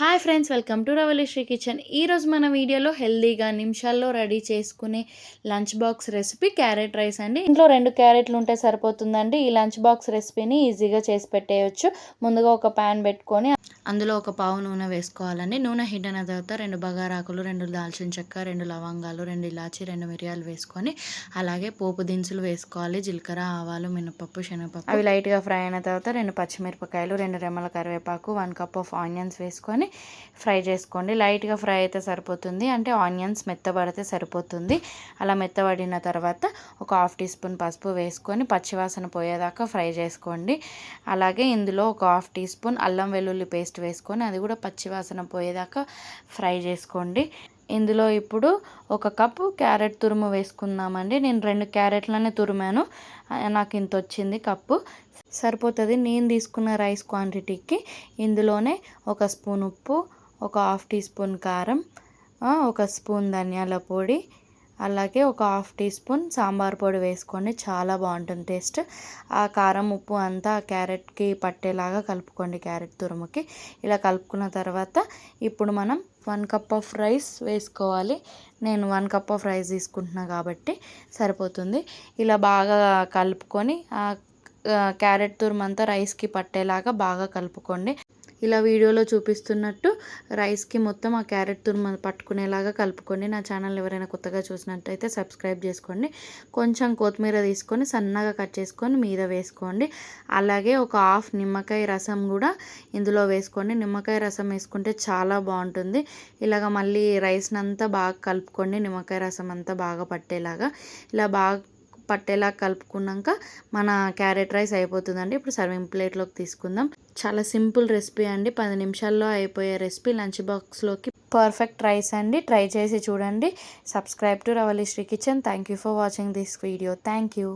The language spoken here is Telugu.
Hi friends, welcome to Ravalishri kitchen. ఈరోజు మన వీడియోలో హెల్దీగా నిమిషాల్లో రెడీ చేసుకునే lunch box recipe carrot rice అండి. ఇంట్లో 2 క్యారెట్లు ఉంటే సరిపోతుందండి. ఈ లంచ్ బాక్స్ రెసిపీని ఈజీగా చేసి పెట్టేయచ్చు. ముందుగా ఒక ప్యాన్ పెట్టుకొని అందులో ఒక పావు నూనె వేసుకోవాలండి. నూనె హీట్ అయిన తర్వాత 2 బగారాకులు, 2 దాల్చిన చెక్క, 2 లవంగాలు, 2 ఇలాచి, 2 మిరియాలు వేసుకొని అలాగే పోపు దినుసులు వేసుకోవాలి. జీలకర్ర, ఆవాలు, మినపప్పు, శనగపప్పు. అవి లైట్గా ఫ్రై అయిన తర్వాత 2 పచ్చిమిరపకాయలు, 2 రెమ్మల కరివేపాకు, 1 కప్ ఆఫ్ ఆనియన్స్ వేసుకొని ఫ్రై చేసుకోండి. లైట్గా ఫ్రై అయితే సరిపోతుంది, అంటే ఆనియన్స్ మెత్తబడితే సరిపోతుంది. అలా మెత్తబడిన తర్వాత ఒక 1/2 టీ స్పూన్ పసుపు వేసుకొని పచ్చివాసన పోయేదాకా ఫ్రై చేసుకోండి. అలాగే ఇందులో ఒక 1/2 టీ స్పూన్ అల్లం వెల్లుల్లి పేస్ట్ వేసుకొని అది కూడా పచ్చివాసన పోయేదాకా ఫ్రై చేసుకోండి. ఇందులో ఇప్పుడు 1 కప్పు క్యారెట్ తురుము వేసుకుందామండి. నేను 2 క్యారెట్లనే తురిమాను, నాకు ఇంత వచ్చింది కప్పు సరిపోతుంది నేను తీసుకున్న రైస్ క్వాంటిటీకి. ఇందులోనే 1 స్పూన్ ఉప్పు, ఒక 1/2 టీ స్పూన్ కారం, 1 స్పూన్ ధనియాల పొడి, అలాగే ఒక 1/2 టీ స్పూన్ సాంబార్ పొడి వేసుకోండి. చాలా బాగుంటుంది టేస్ట్. ఆ కారం ఉప్పు అంతా క్యారెట్కి పట్టేలాగా కలుపుకోండి, క్యారెట్ తురుముకి. ఇలా కలుపుకున్న తర్వాత ఇప్పుడు మనం 1 కప్ ఆఫ్ రైస్ వేసుకోవాలి. నేను 1 కప్ ఆఫ్ రైస్ తీసుకుంటున్నా కాబట్టి సరిపోతుంది. ఇలా బాగా కలుపుకొని క్యారెట్ తురుమంతా రైస్కి పట్టేలాగా బాగా కలుపుకోండి. ఇలా వీడియోలో చూపిస్తున్నట్టు రైస్కి మొత్తం ఆ క్యారెట్ తురుము పట్టుకునేలాగా కలుపుకోండి. నా ఛానల్ ఎవరైనా కొత్తగా చూసినట్టయితే సబ్స్క్రైబ్ చేసుకోండి. కొంచెం కొత్తిమీర తీసుకొని సన్నగా కట్ చేసుకొని మీద వేసుకోండి. అలాగే ఒక 1/2 నిమ్మకాయ రసం కూడా ఇందులో వేసుకోండి. నిమ్మకాయ రసం వేసుకుంటే చాలా బాగుంటుంది. ఇలాగ మళ్ళీ రైస్ని అంతా బాగా కలుపుకోండి, నిమ్మకాయ రసం అంతా బాగా పట్టేలాగా. ఇలా బాగా పట్టేలా కలుపుకున్నాక మన క్యారెట్ రైస్ అయిపోతుందండి. ఇప్పుడు సర్వింగ్ ప్లేట్లోకి తీసుకుందాం. చాలా సింపుల్ రెసిపీ అండి, 10 నిమిషాల్లో అయిపోయే రెసిపీ. లంచ్ బాక్స్లోకి పర్ఫెక్ట్ రైస్ అండి. ట్రై చేసి చూడండి. Subscribe to Ravalishri kitchen. Thank you for watching this video. Thank you.